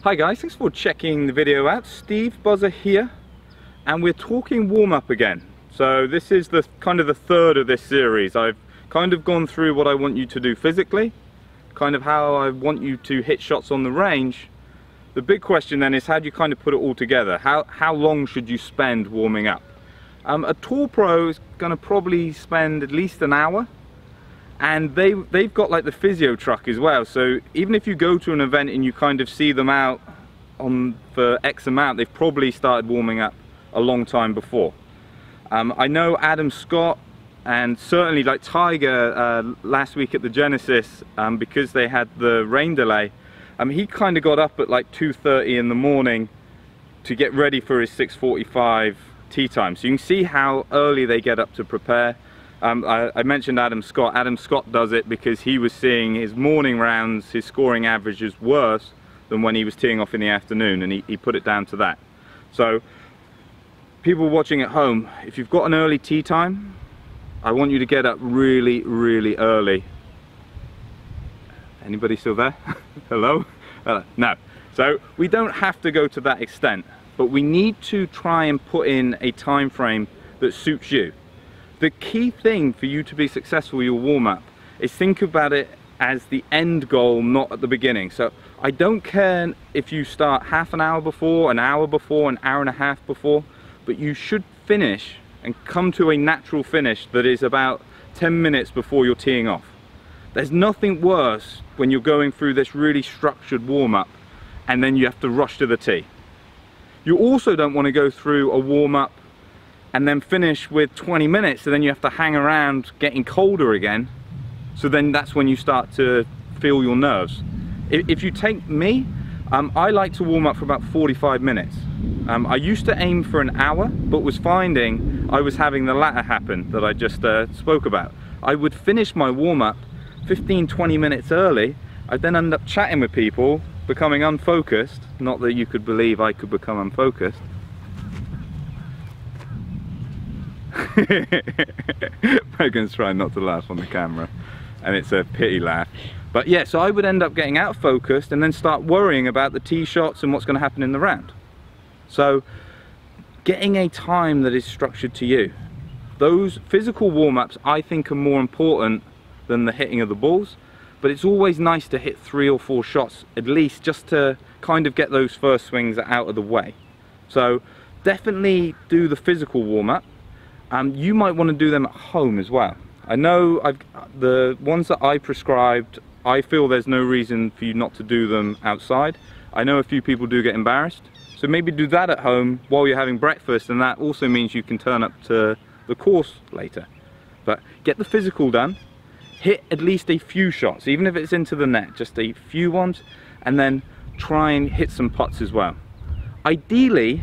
Hi guys, thanks for checking the video out. Steve Buzza here, and we're talking warm-up again. So this is the kind of the third of this series. I've kind of gone through what I want you to do physically, kind of how I want you to hit shots on the range. The big question then is, how do you kind of put it all together? How long should you spend warming up? A tour pro is going to probably spend at least an hour, and they've got like the physio truck as well, so even if you go to an event and you kind of see them out on for X amount, they've probably started warming up a long time before. I know Adam Scott and certainly like Tiger last week at the Genesis, because they had the rain delay, he kind of got up at like 2:30 in the morning to get ready for his 6:45 tee time. So you can see how early they get up to prepare. I mentioned Adam Scott. Adam Scott does it because he was seeing his morning rounds, his scoring average is worse than when he was teeing off in the afternoon, and he put it down to that. So people watching at home, if you've got an early tee time, I want you to get up really, really early. Anybody still there? Hello? No. So we don't have to go to that extent, but we need to try and put in a time frame that suits you. The key thing for you to be successful with your warm-up is think about it as the end goal, not at the beginning. So I don't care if you start half an hour before, an hour before, an hour and a half before, but you should finish and come to a natural finish that is about 10 minutes before you're teeing off. There's nothing worse when you're going through this really structured warm-up and then you have to rush to the tee. You also don't want to go through a warm-up and then finish with 20 minutes, so then you have to hang around getting colder again, so then that's when you start to feel your nerves. If you take me, I like to warm up for about 45 minutes. I used to aim for an hour, but was finding I was having the latter happen that I just spoke about. I would finish my warm-up 15-20 minutes early. I'd then end up chatting with people, becoming unfocused. Not that you could believe I could become unfocused. Megan's trying not to laugh on the camera, and it's a pity laugh. But yeah, so I would end up getting out focused and then start worrying about the tee shots and what's going to happen in the round. So getting a time that is structured to you. Those physical warm-ups I think are more important than the hitting of the balls, but it's always nice to hit 3 or 4 shots at least, just to kind of get those first swings out of the way. So definitely do the physical warm-up. You might want to do them at home as well. I know the ones that I prescribed, I feel there's no reason for you not to do them outside. I know a few people do get embarrassed, so maybe do that at home while you're having breakfast, and that also means you can turn up to the course later. But get the physical done, hit at least a few shots, even if it's into the net, just a few ones, and then try and hit some putts as well. Ideally,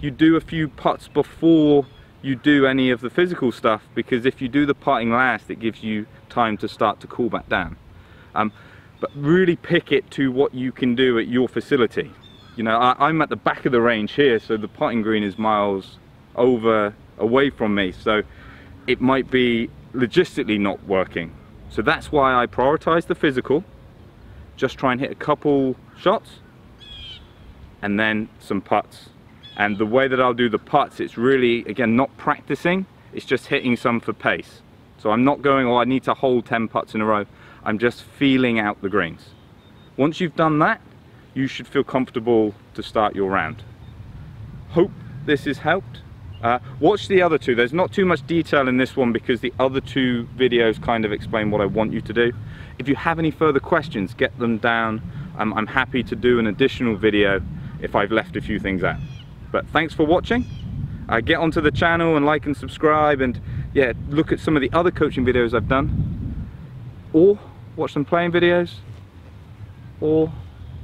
you do a few putts before you do any of the physical stuff, because if you do the putting last, it gives you time to start to cool back down. But really pick it to what you can do at your facility. You know, I'm at the back of the range here, so the putting green is miles away from me, so it might be logistically not working. So that's why I prioritize the physical. Just try and hit a couple shots and then some putts. And the way that I'll do the putts, it's really, again, not practicing, it's just hitting some for pace. So I'm not going, oh, I need to hold 10 putts in a row. I'm just feeling out the greens. Once you've done that, you should feel comfortable to start your round. Hope this has helped. Watch the other two. There's not too much detail in this one because the other 2 videos kind of explain what I want you to do. If you have any further questions, get them down. I'm happy to do an additional video if I've left a few things out. But thanks for watching. Get onto the channel and like and subscribe, and yeah, look at some of the other coaching videos I've done, or watch some playing videos, or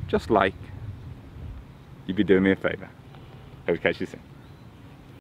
just like. You'd be doing me a favor. I will catch you soon.